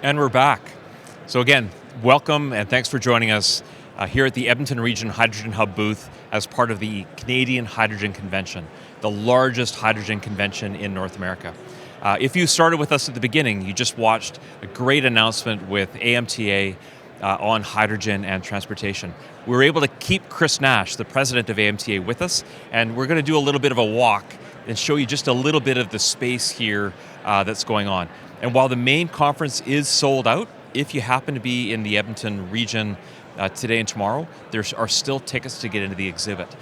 And we're back. So again, welcome and thanks for joining us here at the Edmonton Region Hydrogen Hub booth as part of the Canadian Hydrogen Convention, the largest hydrogen convention in North America. If you started with us at the beginning, you just watched a great announcement with AMTA on hydrogen and transportation. We were able to keep Chris Nash, the president of AMTA, with us, and we're going to do a little bit of a walk and show you just a little bit of the space here that's going on. And while the main conference is sold out, if you happen to be in the Edmonton region today and tomorrow, there are still tickets to get into the exhibit.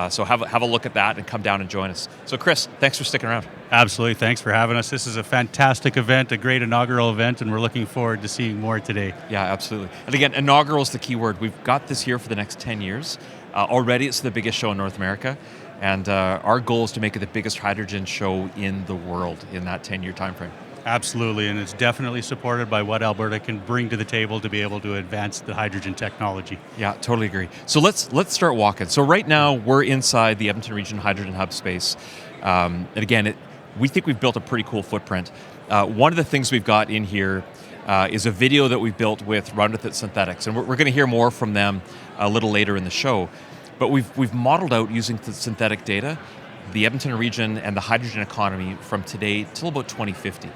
So have a look at that and come down and join us. So Chris, thanks for sticking around. Absolutely, thanks for having us. This is a fantastic event, a great inaugural event, and we're looking forward to seeing more today. Yeah, absolutely. And again, inaugural is the key word. We've got this here for the next 10 years. Already it's the biggest show in North America, and our goal is to make it the biggest hydrogen show in the world in that 10-year time frame. Absolutely, and it's definitely supported by what Alberta can bring to the table to be able to advance the hydrogen technology. Yeah, totally agree. So let's start walking. So right now we're inside the Edmonton Region Hydrogen Hub space. And again, we think we've built a pretty cool footprint. One of the things we've got in here is a video that we've built with Run With It Synthetics, and we're going to hear more from them a little later in the show. But we've modeled out using the synthetic data the Edmonton region and the hydrogen economy from today till about 2050.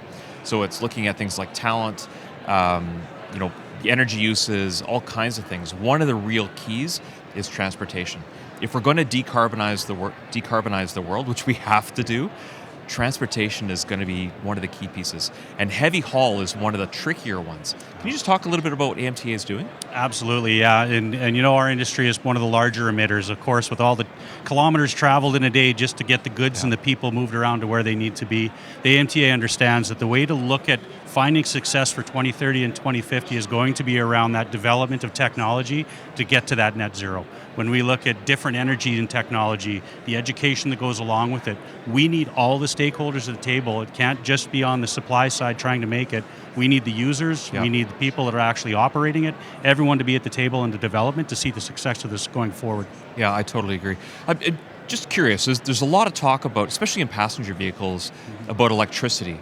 So it's looking at things like talent, energy uses, all kinds of things. One of the real keys is transportation. If we're going to decarbonize the world, which we have to do, transportation is going to be one of the key pieces. And heavy haul is one of the trickier ones. Can you just talk a little bit about what AMTA is doing? Absolutely, yeah. And our industry is one of the larger emitters, of course, with all the kilometers traveled in a day just to get the goods and the people moved around to where they need to be. The AMTA understands that the way to look at finding success for 2030 and 2050 is going to be around that development of technology to get to that net zero. When we look at different energy and technology, the education that goes along with it, we need all the stakeholders at the table. It can't just be on the supply side trying to make it. We need the users, we need the people that are actually operating it, everyone to be at the table in the development to see the success of this going forward. Yeah, I totally agree. Just curious, there's a lot of talk about, especially in passenger vehicles, about electricity.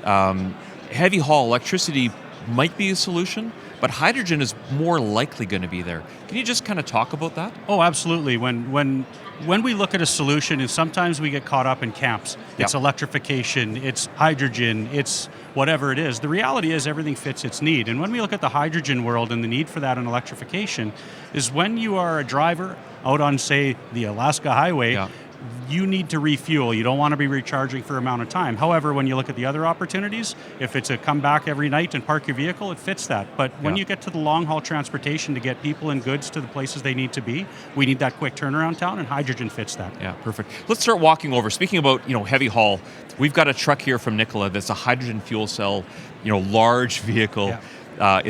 Heavy haul electricity might be a solution, but hydrogen is more likely going to be there. Can you just kind of talk about that? Oh, absolutely. When we look at a solution, and sometimes we get caught up in camps. It's electrification, it's hydrogen, it's whatever it is. The reality is everything fits its need. And when we look at the hydrogen world and the need for that in electrification, is when you are a driver out on, say, the Alaska Highway, you need to refuel. You don't want to be recharging for an amount of time. However, when you look at the other opportunities, if it's a come back every night and park your vehicle, it fits that. But when you get to the long haul transportation to get people and goods to the places they need to be, we need that quick turnaround time, and hydrogen fits that. Yeah, perfect. Let's start walking over. Speaking about heavy haul, we've got a truck here from Nikola that's a hydrogen fuel cell, large vehicle. Yeah.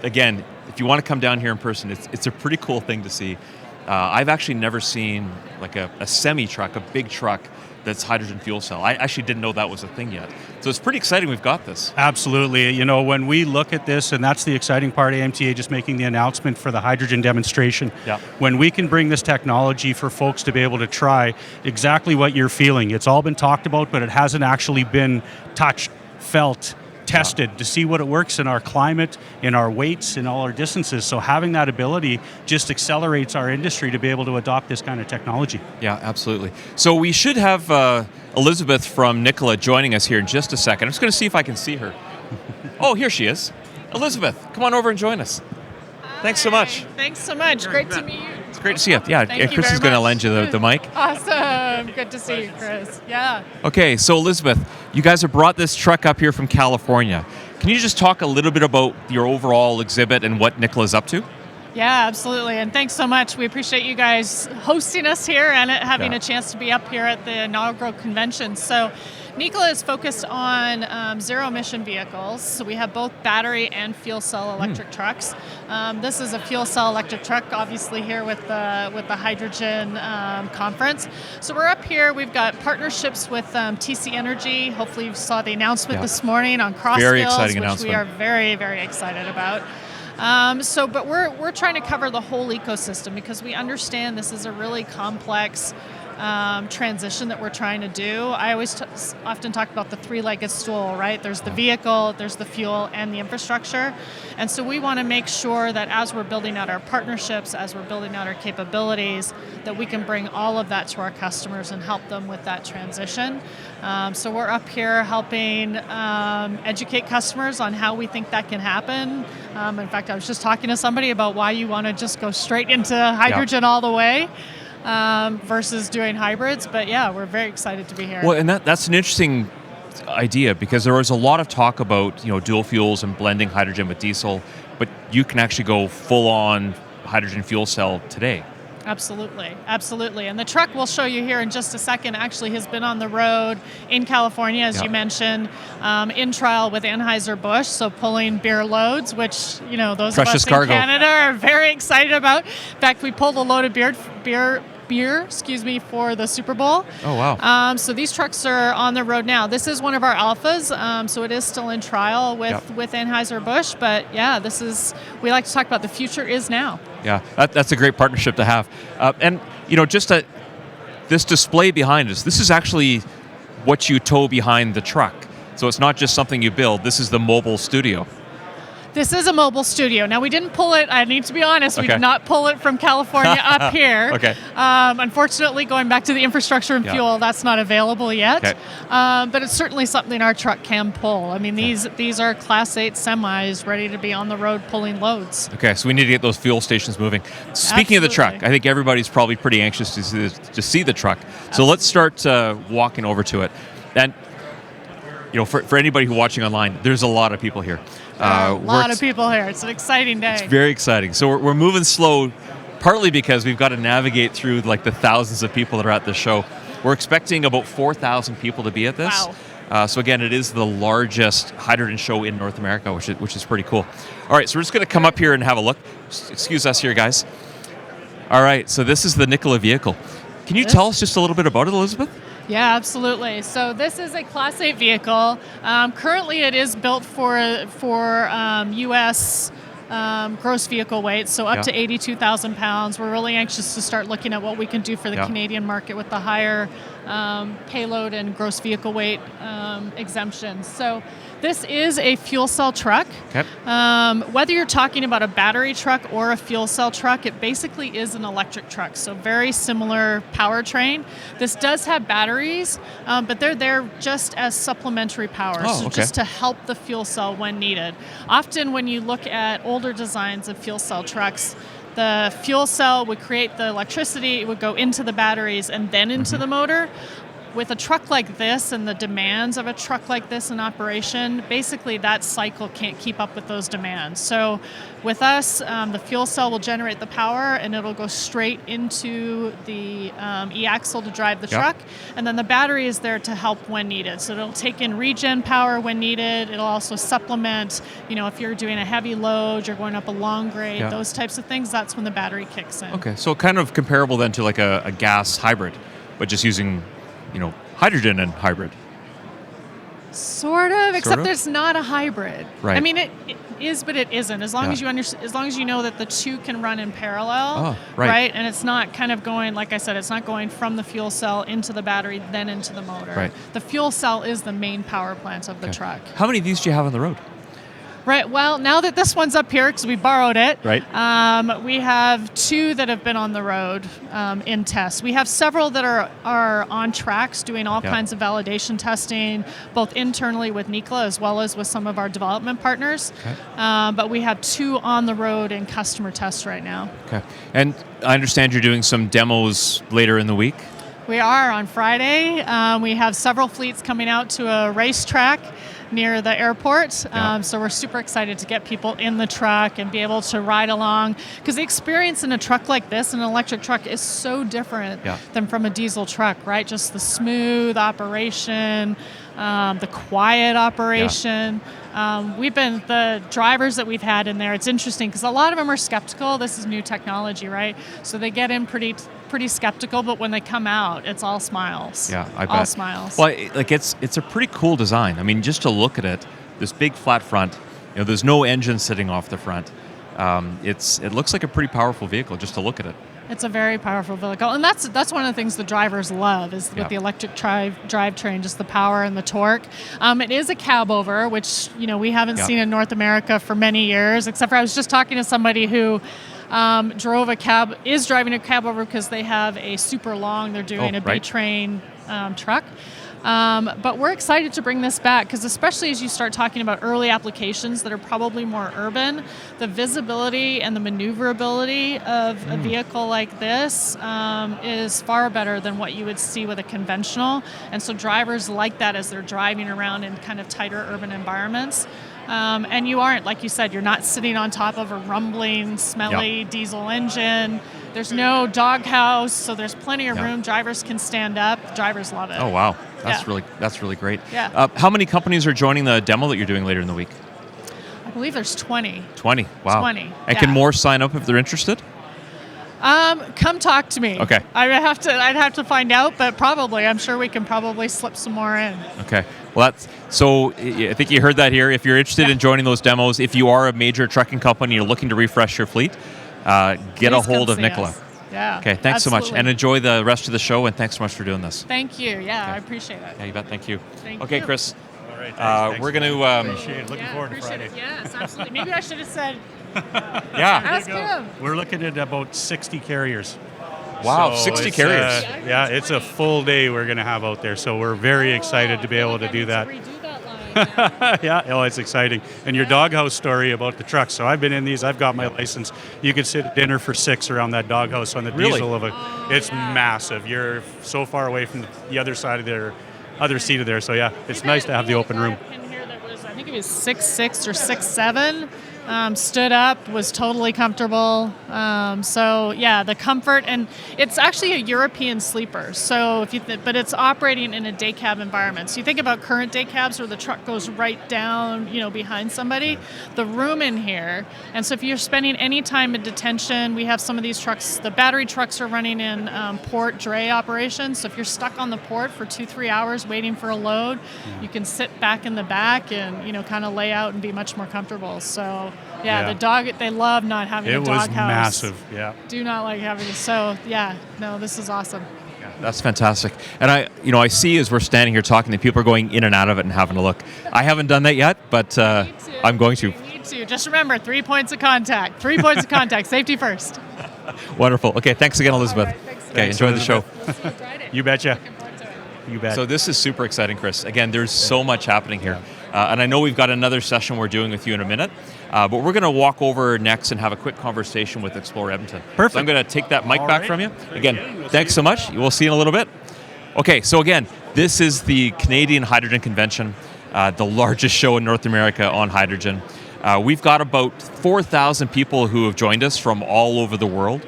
Again, if you want to come down here in person, it's a pretty cool thing to see. I've actually never seen like a semi-truck, a big truck that's hydrogen fuel cell. I actually didn't know that was a thing yet. So it's pretty exciting we've got this. Absolutely. When we look at this, and that's the exciting part, AMTA just making the announcement for the hydrogen demonstration. Yeah. When we can bring this technology for folks to be able to try exactly what you're feeling. It's all been talked about, but it hasn't actually been touched, felt, tested to see what it works in our climate, in our weights, in all our distances. So having that ability just accelerates our industry to be able to adopt this kind of technology. Yeah, absolutely. So we should have Elizabeth from Nikola joining us here in just a second. I'm just going to see if I can see her. Oh, here she is. Elizabeth, come on over and join us. Hi. Thanks so much. Thanks so much. Great to meet you. It's great to see you. Yeah, Chris is going to lend you the mic. Awesome. Good to see you, Chris. Yeah. Okay, so Elizabeth, you guys have brought this truck up here from California. Can you just talk a little bit about your overall exhibit and what Nikola's up to? Yeah, absolutely. And thanks so much. We appreciate you guys hosting us here and having a chance to be up here at the inaugural convention. So Nikola is focused on zero-emission vehicles. So we have both battery and fuel cell electric trucks. This is a fuel cell electric truck, obviously here with the hydrogen conference. So we're up here. We've got partnerships with TC Energy. Hopefully you saw the announcement this morning on Crossfills, which we are very, very excited about. But we're trying to cover the whole ecosystem because we understand this is a really complex transition that we're trying to do. I always often talk about the three-legged stool, right? There's the vehicle, there's the fuel, and the infrastructure. And so we want to make sure that as we're building out our partnerships, as we're building out our capabilities, that we can bring all of that to our customers and help them with that transition. So we're up here helping educate customers on how we think that can happen. In fact, I was just talking to somebody about why you want to just go straight into hydrogen all the way. Versus doing hybrids, but yeah, we're very excited to be here. Well, and that's an interesting idea, because there was a lot of talk about dual fuels and blending hydrogen with diesel, but you can actually go full on hydrogen fuel cell today. Absolutely, absolutely. And the truck we'll show you here in just a second actually has been on the road in California, as you mentioned, in trial with Anheuser-Busch, so pulling beer loads, which, those Precious of us cargo. in Canada are very excited about. In fact, we pulled a load of beer, for the Super Bowl. Oh, wow. So these trucks are on the road now. This is one of our alphas, so it is still in trial with Anheuser-Busch, but yeah, we like to talk about the future is now. Yeah, that's a great partnership to have. And, this display behind us, this is actually what you tow behind the truck. So it's not just something you build, this is the mobile studio. This is a mobile studio. Now, we didn't pull it, I need to be honest, we did not pull it from California up here. Okay. Unfortunately, going back to the infrastructure and fuel, that's not available yet. Okay. But it's certainly something our truck can pull. I mean, these are Class 8 semis ready to be on the road pulling loads. Okay, so we need to get those fuel stations moving. Speaking of the truck, I think everybody's probably pretty anxious to see the truck. So let's start walking over to it. And for anybody who's watching online, there's a lot of people here. A lot of people here. It's an exciting day. It's very exciting. So we're moving slow, partly because we've got to navigate through the thousands of people that are at the show. We're expecting about 4,000 people to be at this. Wow. So again, it is the largest hydrogen show in North America, which is pretty cool. All right, so we're just going to come up here and have a look. Excuse us here, guys. All right, so this is the Nikola vehicle. Can you tell us just a little bit about it, Elizabeth? Yeah, absolutely. So this is a Class 8 vehicle. Currently, it is built for U.S. Gross vehicle weight, so up to 82,000 pounds. We're really anxious to start looking at what we can do for the Canadian market with the higher payload and gross vehicle weight exemptions. So this is a fuel cell truck. Okay. Whether you're talking about a battery truck or a fuel cell truck, it basically is an electric truck, so very similar powertrain. This does have batteries, but they're there just as supplementary power, just to help the fuel cell when needed. Often when you look at older designs of fuel cell trucks, the fuel cell would create the electricity, it would go into the batteries and then into the motor. With a truck like this and the demands of a truck like this in operation, basically that cycle can't keep up with those demands. So with us, the fuel cell will generate the power and it'll go straight into the e-axle to drive the truck. And then the battery is there to help when needed. So it'll take in regen power when needed. It'll also supplement, if you're doing a heavy load, you're going up a long grade, those types of things, that's when the battery kicks in. Okay, so kind of comparable then to a gas hybrid, but just using hydrogen and hybrid. Sort of, except it's not a hybrid. Right. I mean, it is, but it isn't. As long as you as long as you know that the two can run in parallel, right? And it's not kind of going, like I said, it's not going from the fuel cell into the battery, then into the motor. Right. The fuel cell is the main power plant of the truck. How many of these do you have on the road? Right. Well, now that this one's up here because we borrowed it, right? We have 2 that have been on the road in tests. We have several that are on tracks doing all kinds of validation testing, both internally with Nikola as well as with some of our development partners. Okay. But we have 2 on the road in customer tests right now. Okay. And I understand you're doing some demos later in the week. We are on Friday. We have several fleets coming out to a racetrack near the airport. So we're super excited to get people in the truck and be able to ride along. Because the experience in a truck like this, an electric truck, is so different than from a diesel truck, right? Just the smooth operation, the quiet operation. The drivers that we've had in there, it's interesting because a lot of them are skeptical. This is new technology, right? So they get in pretty skeptical, but when they come out, it's all smiles. Yeah, I bet. All smiles. Well, it's a pretty cool design. I mean, just to look at it, this big flat front, there's no engine sitting off the front. It looks like a pretty powerful vehicle just to look at it. It's a very powerful vehicle, and that's one of the things the drivers love is with the electric drivetrain, just the power and the torque. It is a cab over, which we haven't seen in North America for many years. Except for I was just talking to somebody who is driving a cab over because they have a super long. They're doing a B-train truck. But we're excited to bring this back because especially as you start talking about early applications that are probably more urban, the visibility and the maneuverability of a vehicle like this is far better than what you would see with a conventional. And so drivers like that as they're driving around in kind of tighter urban environments. And you aren't, like you said, you're not sitting on top of a rumbling, smelly diesel engine. There's no doghouse, so there's plenty of room. Drivers can stand up. Drivers love it. Oh, wow. That's really great. Yeah. How many companies are joining the demo that you're doing later in the week? I believe there's 20. 20, wow. 20, And can more sign up if they're interested? Come talk to me. Okay. I'd have to find out, but probably. I'm sure we can probably slip some more in. Okay. Well, I think you heard that here. If you're interested in joining those demos, if you are a major trucking company, you're looking to refresh your fleet, get a hold of Nikola. Us. Yeah. Okay, thanks so much. And enjoy the rest of the show, and thanks so much for doing this. Thank you. Yeah, I appreciate it. Yeah, you bet. Thank you. Thank okay, you. Chris. All right, thanks. We're going to... Appreciate it. Looking forward to Friday. It. Yes, absolutely. Maybe I should have said, yeah. ask him. We're looking at about 60 carriers. Wow, So 60 carriers. It's a full day we're going to have out there, so we're very excited to be able to do that. It's exciting. And your doghouse story about the trucks. So I've been in these. I've got my license. You could sit at dinner for 6 around that doghouse on the diesel of it. It's massive. You're so far away from the other side of their other seat of there. So it's nice to have the open room. I think it was 6'6" or 6'7". Stood up, was totally comfortable. The comfort, and it's actually a European sleeper. So but it's operating in a day cab environment. So you think about current day cabs where the truck goes right down, behind somebody. The room in here, and so if you're spending any time in detention, we have some of these trucks. The battery trucks are running in port dray operations. So if you're stuck on the port for 2-3 hours waiting for a load, you can sit back in the back and kind of lay out and be much more comfortable. So. The dog, they love not having a doghouse. It was massive, Do not like having it. So, this is awesome. Yeah, that's fantastic. And I see as we're standing here talking that people are going in and out of it and having a look. I haven't done that yet, but I'm going to. You need to. Just remember, 3 points of contact. 3 points of contact. Safety first. Wonderful. Okay, thanks again, Elizabeth. Right, thanks. Okay, enjoy the show. See you Friday. You betcha. Looking forward to it. You bet. So this is super exciting, Chris. Again, there's so much happening here. And I know we've got another session we're doing with you in a minute, but we're going to walk over next and have a quick conversation with Explore Edmonton. Perfect. So I'm going to take that mic back from you. Again, We'll thanks so much. We'll see you in a little bit. Okay, so again, this is the Canadian Hydrogen Convention, the largest show in North America on hydrogen. We've got about 4,000 people who have joined us from all over the world.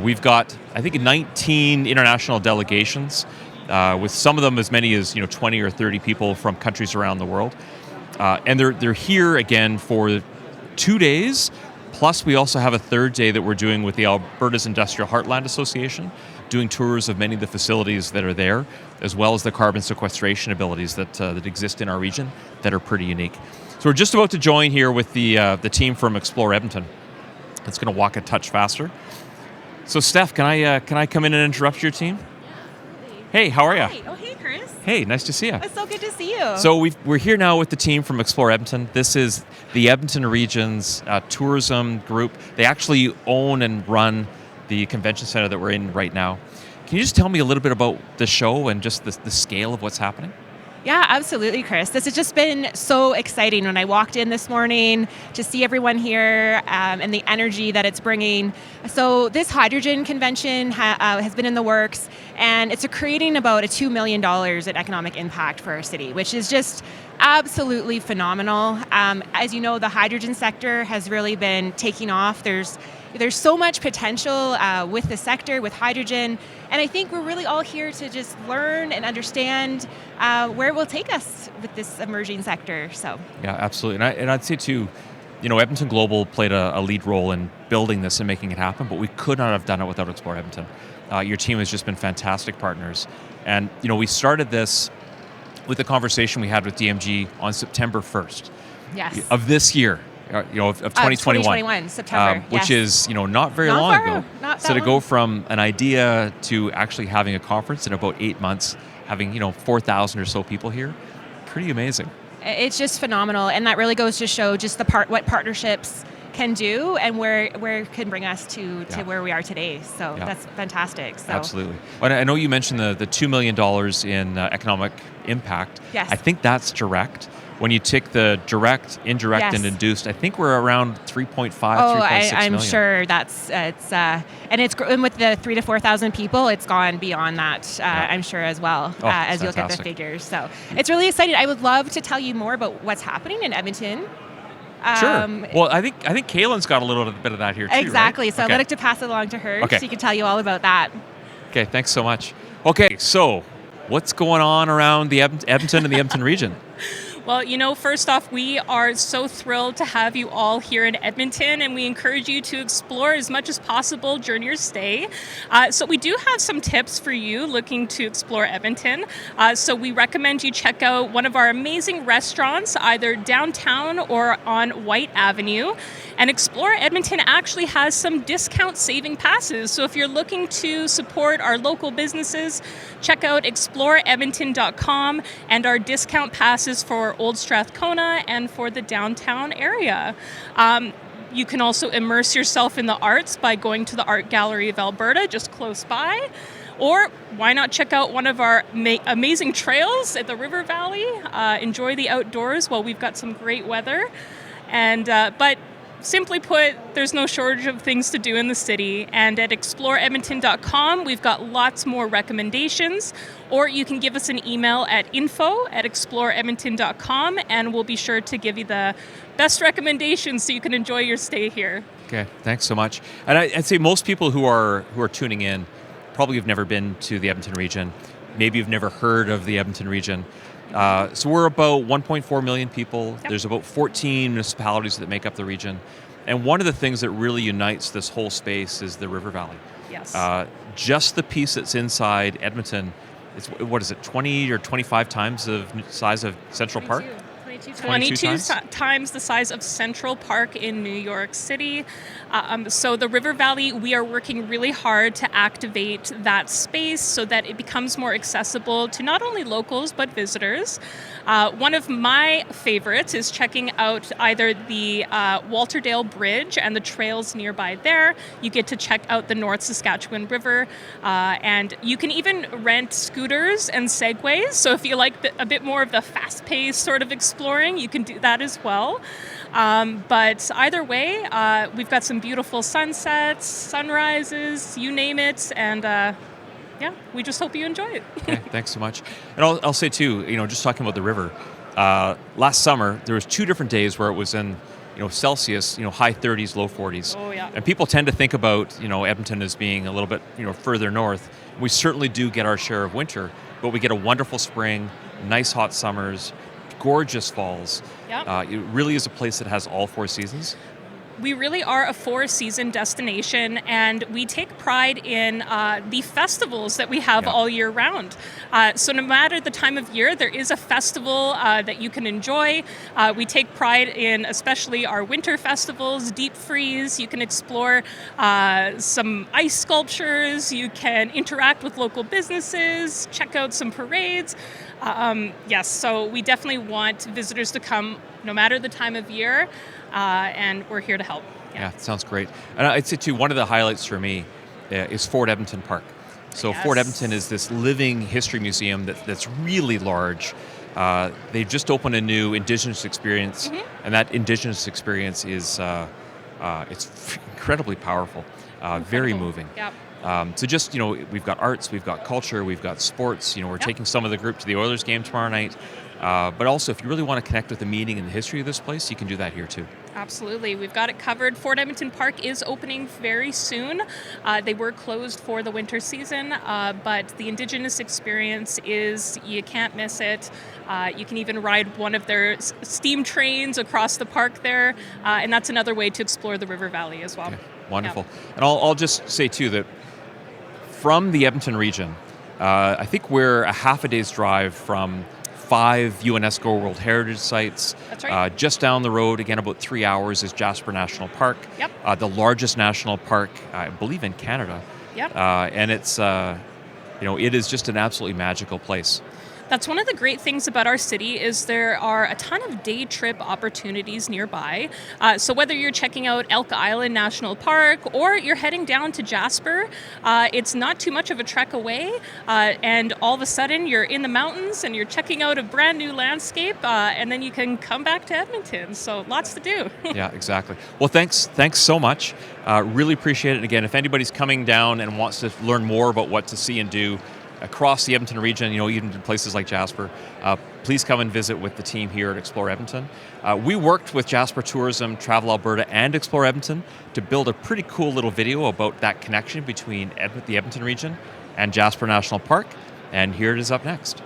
We've got, I think, 19 international delegations, with some of them as many as 20 or 30 people from countries around the world. And they're here again for 2 days, plus we also have a third day that we're doing with the Alberta's Industrial Heartland Association, doing tours of many of the facilities that are there, as well as the carbon sequestration abilities that exist in our region that are pretty unique. So we're just about to join here with the team from Explore Edmonton. It's going to walk a touch faster. So Steph, can I come in and interrupt your team? Hey, how are you? Hi. Oh, hey, Chris. Hey, nice to see you. It's so good to see you. So we're here now with the team from Explore Edmonton. This is the Edmonton Region's tourism group. They actually own and run the convention center that we're in right now. Can you just tell me a little bit about the show and just the scale of what's happening? Yeah, absolutely, Chris. This has just been so exciting when I walked in this morning to see everyone here and the energy that it's bringing. So this hydrogen convention has been in the works, and it's creating about $2 million in economic impact for our city, which is just absolutely phenomenal. As you know, the hydrogen sector has really been taking off. There's so much potential with the sector, with hydrogen, and I think we're really all here to just learn and understand where it will take us with this emerging sector. So yeah, absolutely. And I'd say too, Edmonton Global played a lead role in building this and making it happen, but we could not have done it without Explore Edmonton. Your team has just been fantastic partners, and we started this with a conversation we had with DMG on September 1st yes. of this year. of 2021. 2021, September, which yes. is, not very Not long far, ago. not So that to go long. from an idea to actually having a conference in about 8 months, having, 4,000 or so people here, pretty amazing. It's just phenomenal, and that really goes to show just what partnerships can do and where it can bring us to where we are today. So that's fantastic. So. Absolutely. And I know you mentioned the $2 million in economic impact. Yes. I think that's direct. When you take the direct, indirect, Yes. and induced, I think we're around 3.5, Oh, 3.6 I'm million. sure and with the 3,000 to 4,000 people, it's gone beyond that. I'm sure as well as you look at the fantastic. figures. So it's really exciting. I would love to tell you more about what's happening in Edmonton. Sure. Well, I think Kaylin's got a little bit of that here too. Exactly. Right? So I'd like to pass it along to her. Okay. She can tell you all about that. Okay. Thanks so much. Okay. So, what's going on around the Edmonton and the Edmonton region? Well, first off, we are so thrilled to have you all here in Edmonton, and we encourage you to explore as much as possible during your stay. So we do have some tips for you looking to explore Edmonton. So we recommend you check out one of our amazing restaurants, either downtown or on White Avenue. And Explore Edmonton actually has some discount saving passes. So if you're looking to support our local businesses, check out exploreedmonton.com and our discount passes for Old Strathcona and for the downtown area. You can also immerse yourself in the arts by going to the Art Gallery of Alberta, just close by. Or why not check out one of our amazing trails at the River Valley? Enjoy the outdoors while we've got some great weather. But simply put, there's no shortage of things to do in the city. And at exploreedmonton.com, we've got lots more recommendations. Or you can give us an email at info@exploreedmonton.com, and we'll be sure to give you the best recommendations so you can enjoy your stay here. Okay, thanks so much. And I'd say most people who are tuning in probably have never been to the Edmonton region. Maybe you've never heard of the Edmonton region. So we're about 1.4 million people. Yep. There's about 14 municipalities that make up the region. And one of the things that really unites this whole space is the River Valley. Yes. Just the piece that's inside Edmonton, is, 20 or 25 times the size of Central Park? 22 times the size of Central Park in New York City. So the River Valley, we are working really hard to activate that space so that it becomes more accessible to not only locals but visitors. One of my favorites is checking out either the Walterdale Bridge and the trails nearby there. You get to check out the North Saskatchewan River, and you can even rent scooters and segways. So if you like a bit more of the fast-paced sort of exploring, you can do that as well. But either way, we've got some beautiful sunsets, sunrises, you name it, and we just hope you enjoy it. Okay, thanks so much. And I'll say too, just talking about the river, last summer there was 2 different days where it was in Celsius, high 30s, low 40s. Oh yeah. And people tend to think about Edmonton as being a little bit further north. We certainly do get our share of winter, but we get a wonderful spring, nice hot summers, gorgeous falls. Yep. It really is a place that has all 4 seasons. We really are a 4-season destination, and we take pride in the festivals that we have all year round. So no matter the time of year, there is a festival that you can enjoy. We take pride in especially our winter festivals, Deep Freeze. You can explore some ice sculptures. You can interact with local businesses, check out some parades. So we definitely want visitors to come no matter the time of year. And we're here to help. Yeah, sounds great. And I'd say too, one of the highlights for me is Fort Edmonton Park. So Yes. Fort Edmonton is this living history museum that's really large. They've just opened a new Indigenous experience, and that Indigenous experience is it's incredibly powerful, very moving. Yep. So just, we've got arts, we've got culture, we've got sports. We're taking some of the group to the Oilers game tomorrow night. But also, if you really want to connect with the meaning and the history of this place, you can do that here too. Absolutely. We've got it covered. Fort Edmonton Park is opening very soon. They were closed for the winter season, but the Indigenous experience you can't miss it. You can even ride one of their steam trains across the park there, and that's another way to explore the River Valley as well. Okay, wonderful. And I'll just say too that from the Edmonton region, I think we're a half a day's drive from 5 UNESCO World Heritage Sites. That's right. Just down the road, again, about 3 hours, is Jasper National Park. Yep. The largest national park, I believe, in Canada. Yep. And it's, it is just an absolutely magical place. That's one of the great things about our city is there are a ton of day trip opportunities nearby. So whether you're checking out Elk Island National Park or you're heading down to Jasper, it's not too much of a trek away. And all of a sudden you're in the mountains and you're checking out a brand new landscape, and then you can come back to Edmonton. So lots to do. Yeah, exactly. Well, thanks so much. Really appreciate it. Again, if anybody's coming down and wants to learn more about what to see and do across the Edmonton region, even in places like Jasper, please come and visit with the team here at Explore Edmonton. We worked with Jasper Tourism, Travel Alberta, and Explore Edmonton to build a pretty cool little video about that connection between the Edmonton region and Jasper National Park, and here it is up next.